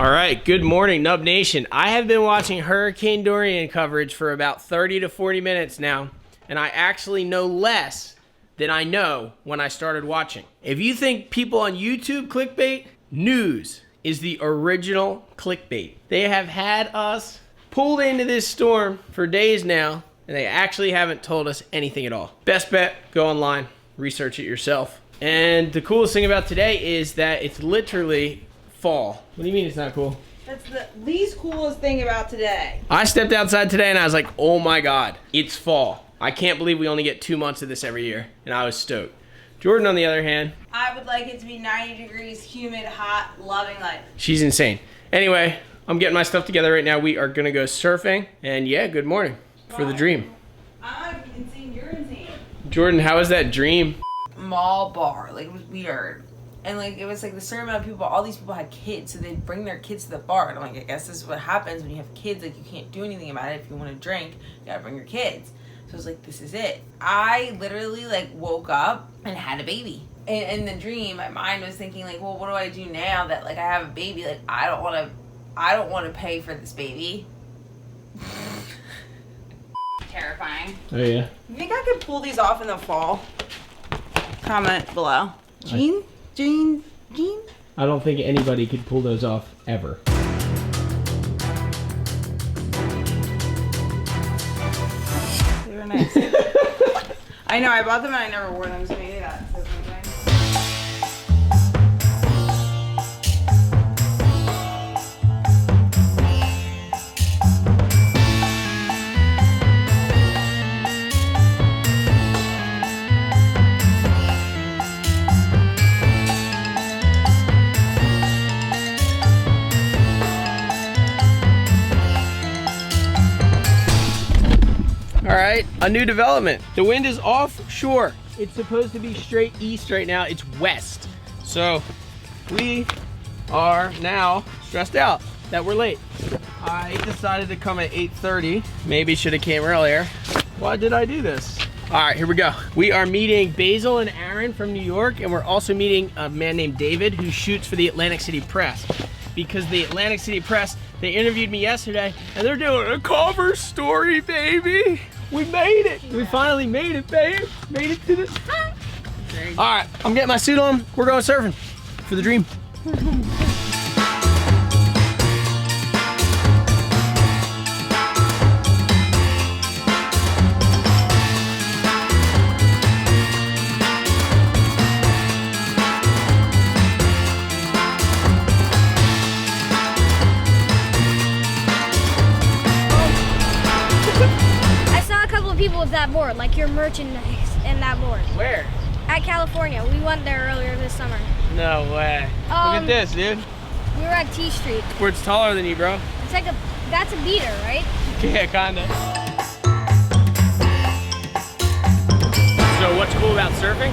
All right, good morning, Nub Nation. I have been watching Hurricane Dorian coverage for about 30 to 40 minutes now, and I actually know less than I know when I started watching. If you think people on YouTube clickbait, news is the original clickbait. They have had us pulled into this storm for days now, and they actually haven't told us anything at all. Best bet, go online, research it yourself. And the coolest thing about today is that it's literally fall. What do you mean it's not cool? That's the least coolest thing about today. I stepped outside today and I was like, oh my God, it's fall. I can't believe we only get 2 months of this every year. And I was stoked. Jordan, on the other hand, I would like it to be 90 degrees, humid, hot, loving life. she's insane. Anyway, I'm getting my stuff together right now. We are gonna go surfing. And yeah, good morning for the dream. I'm insane, you're insane. Jordan, how was that dream? Mall bar, like it was weird. And like it was like the certain amount of people, all these people had kids, so they'd bring their kids to the bar. And I'm like, I guess this is what happens when you have kids, like you can't do anything about it. If you want to drink, you gotta bring your kids. So I was like, this is it. I literally like woke up and had a baby. And in the dream, my mind was thinking like, well, what do I do now that like I have a baby? Like I don't want to pay for this baby. Terrifying. Oh yeah. You think I could pull these off in the fall? Comment below. Jean? I don't think anybody could pull those off ever. They were nice. I know, I bought them and I never wore them, so maybe that says something. All right, a new development. The wind is offshore. It's supposed to be straight east right now. It's west. So we are now stressed out that we're late. I decided to come at 8:30. Maybe should have came earlier. Why did I do this? All right, here we go. We are meeting Basil and Aaron from New York, and we're also meeting a man named David who shoots for the Atlantic City Press. Because the Atlantic City Press, they interviewed me yesterday, and they're doing a cover story, baby. We made it. We finally made it, babe. Made it to the top. All right, I'm getting my suit on. We're going surfing for the dream. People with that board, like your merchandise and that board. Where? At California. We went there earlier this summer. No way. Look at this, dude. We were at T Street. Board's taller than you, bro. It's like that's a beater, right? Yeah, kinda. So what's cool about surfing?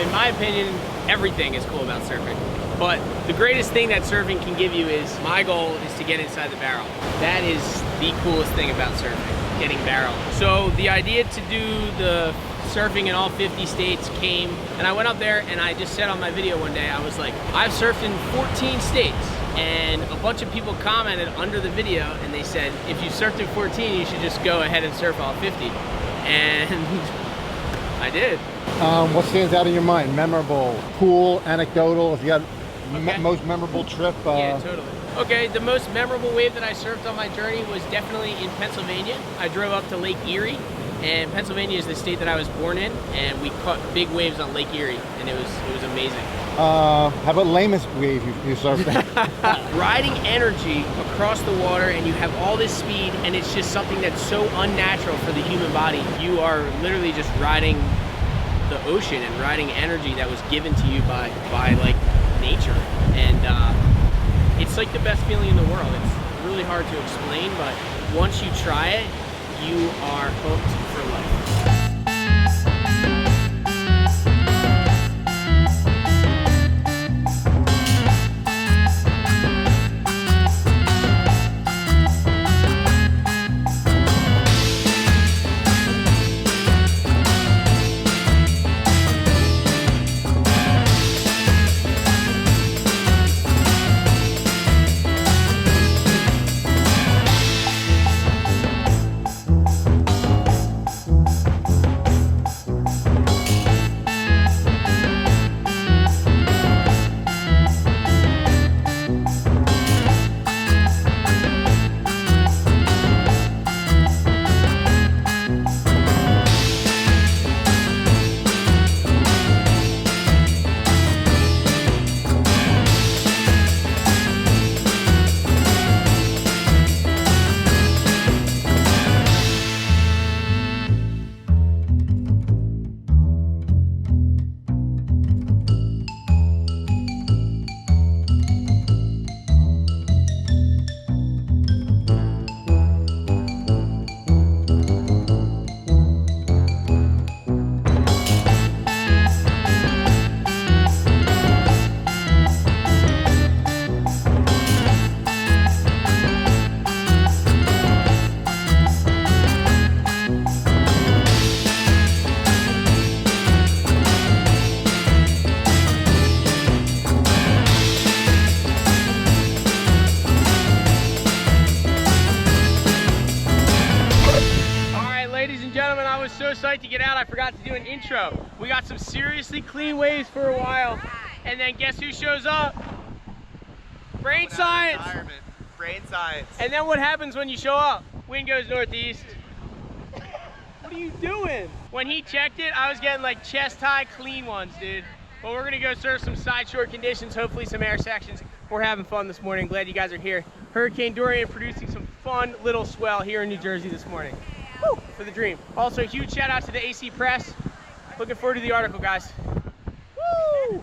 In my opinion, everything is cool about surfing. But the greatest thing that surfing can give you is, my goal is to get inside the barrel. That is the coolest thing about surfing, getting barrel. So the idea to do the surfing in all 50 states came, and I went up there and I just said on my video one day, I was like, I've surfed in 14 states. And a bunch of people commented under the video and they said, if you surfed in 14, you should just go ahead and surf all 50. And I did. What stands out in your mind? Memorable, cool, anecdotal, if you got most memorable trip? Yeah, totally. Okay, the most memorable wave that I surfed on my journey was definitely in Pennsylvania. I drove up to Lake Erie, and Pennsylvania is the state that I was born in, and we caught big waves on Lake Erie, and it was amazing. How about lamest wave you surfed at? Riding energy across the water, and you have all this speed, and it's just something that's so unnatural for the human body. You are literally just riding the ocean and riding energy that was given to you by like nature, and it's like the best feeling in the world. It's really hard to explain, but once you try it, you are hooked for life. was so psyched to get out, I forgot to do an intro. We got some seriously clean waves for a while. And then guess who shows up? Brain science. Brain science. And then what happens when you show up? Wind goes northeast. What are you doing? When he checked it, I was getting like chest high clean ones, dude. But we're gonna go surf some side shore conditions, hopefully some air sections. We're having fun this morning. Glad you guys are here. Hurricane Dorian producing some fun little swell here in New Jersey this morning. Woo, for the dream. Also, a huge shout out to the AC Press. Looking forward to the article, guys. Woo!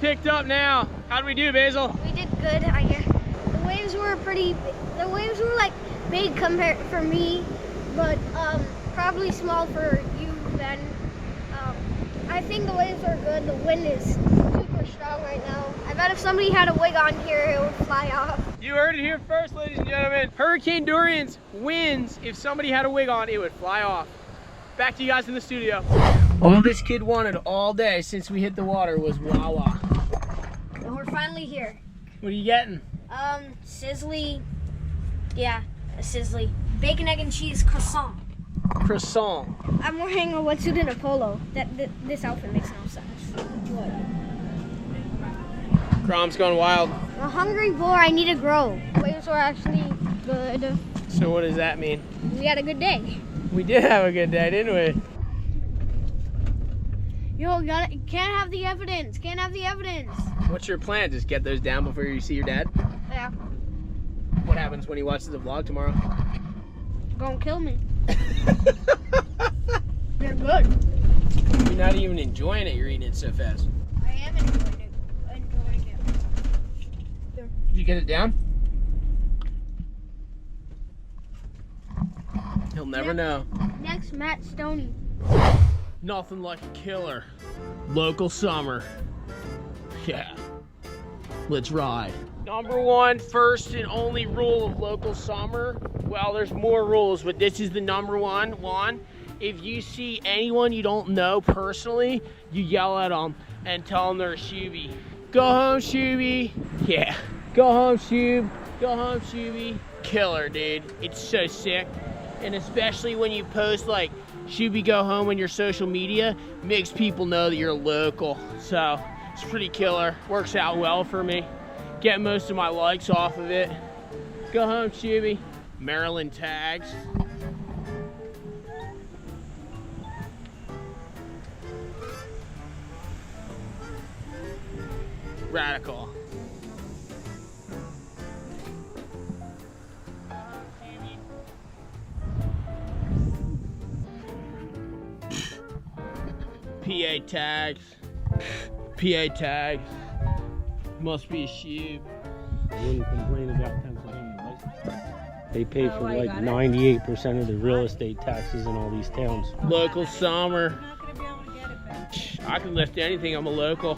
Picked up now. How did we do, Basil? We did good, I guess. The waves were like big compared for me, but probably small for you then. I think the waves are good. The wind is super strong right now. I bet if somebody had a wig on here, it would fly off. You heard it here first, ladies and gentlemen. Hurricane Dorian's winds, if somebody had a wig on, it would fly off. Back to you guys in the studio. All this kid wanted all day since we hit the water was Wawa. And we're finally here. What are you getting? Sizzly. Yeah, a sizzly. Bacon, egg, and cheese croissant. Croissant. I'm wearing a wetsuit and a polo. This outfit makes no sense. What? Grom's going wild. I'm a hungry boy. I need to grow. Waves were actually good. So what does that mean? We had a good day. We did have a good day, didn't we? Yo, can't have the evidence. Can't have the evidence. What's your plan? Just get those down before you see your dad? Yeah. What happens when he watches the vlog tomorrow? Gonna kill me. They're good. You're not even enjoying it. You're eating it so fast. I am enjoying it. Did you get it down? He'll never know. Next, Matt Stoney. Nothing like a killer. Local summer. Yeah. Let's ride. Number one, first and only rule of local summer. Well, there's more rules, but this is the number one. If you see anyone you don't know personally, you yell at them and tell them they're a Shooby. Go home, Shooby. Yeah. Go home, Shoob. Go home, Shooby. Killer, dude. It's so sick. And especially when you post like Shooby go home on your social media, makes people know that you're local. So it's pretty killer. Works out well for me. Get most of my likes off of it. Go home, Shooby. Maryland tags. Radical. PA tags. PA tags. Must be a Shoob. I wouldn't complain about Pennsylvania license plate. They pay for like 98% of the real estate taxes in all these towns. Local summer. I can lift anything, I'm a local.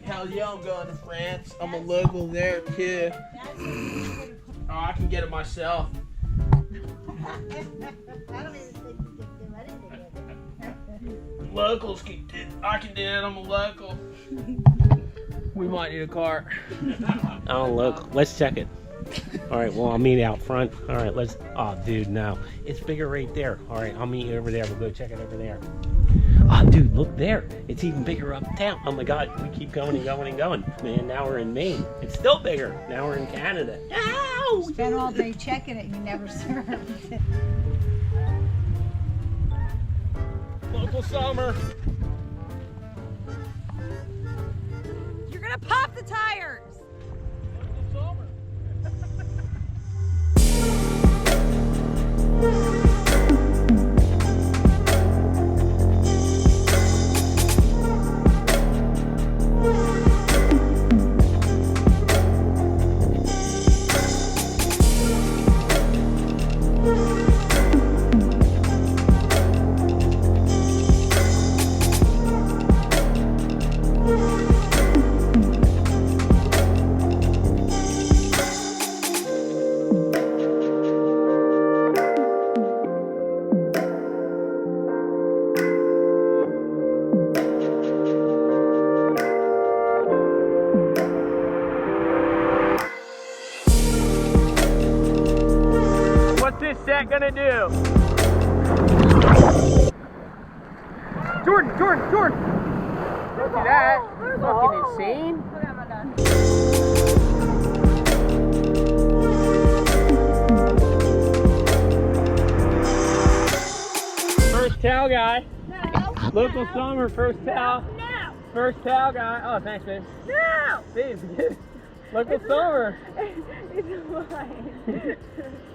Hell yeah, I'm going to France. I'm a local there too. Oh, I can get it myself. Locals can do it. I can do it, I'm a local. We might need a car. Oh, look, let's check it. All right, well, I'll meet you out front. All right, let's, oh, dude, no. It's bigger right there. All right, I'll meet you over there. We'll go check it over there. Oh, dude, look there. It's even bigger uptown. Oh, my God, we keep going and going and going. Man, now we're in Maine. It's still bigger. Now we're in Canada. Ow! Spent all day checking it and you never served. Local summer. You're gonna pop the tires. Local summer. Set gonna do? Jordan! Don't do that. You're fucking insane. Okay, I'm done. First towel guy. No. Local summer, first towel. No. First towel guy. Oh, thanks, babe. No. Babe, local summer. It's mine.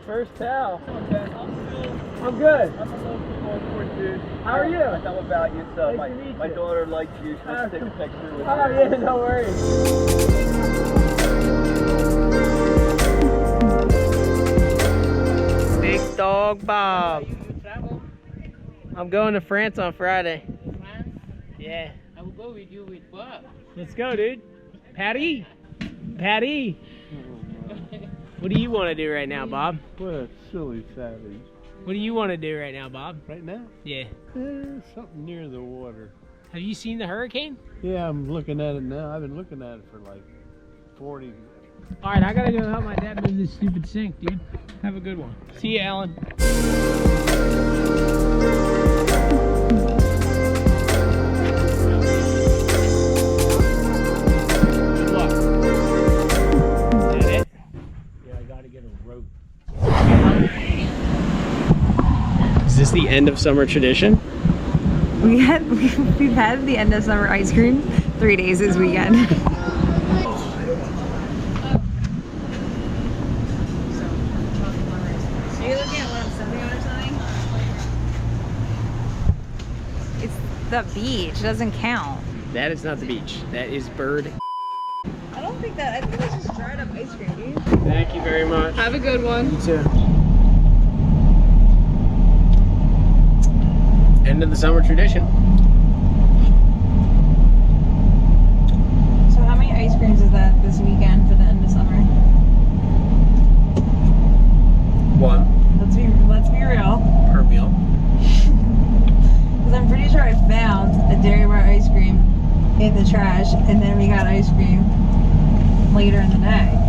First towel. I'm good. I'm a local dude. How are you? How about you? So Nice to meet my you. daughter likes you. She wants to take a picture with Oh, you. yeah, no worries. Big dog Bob. I'm going to France on Friday. France? Yeah. I will go with you with Bob. Let's go, dude. Patty. Patty. What do you want to do right now, Bob? What a silly savage. What do you want to do right now, Bob? Right now? Yeah. Something near the water. Have you seen the hurricane? Yeah, I'm looking at it now. I've been looking at it for like 40. All right, I gotta go help my dad move this stupid sink, dude. Have a good one. See you, Alan. Good luck. Is that it? Yeah, I gotta get a rope. Is this the end of summer tradition? We've had the end of summer ice cream 3 days this weekend. Are you looking at what I'm sending or something? It's the beach, it doesn't count. That is not the beach. That is bird. I don't think that. I think it's just dried up ice cream, dude. Thank you very much. Have a good one. You too. End of the summer tradition. emptied the trash, and then we got ice cream later in the day.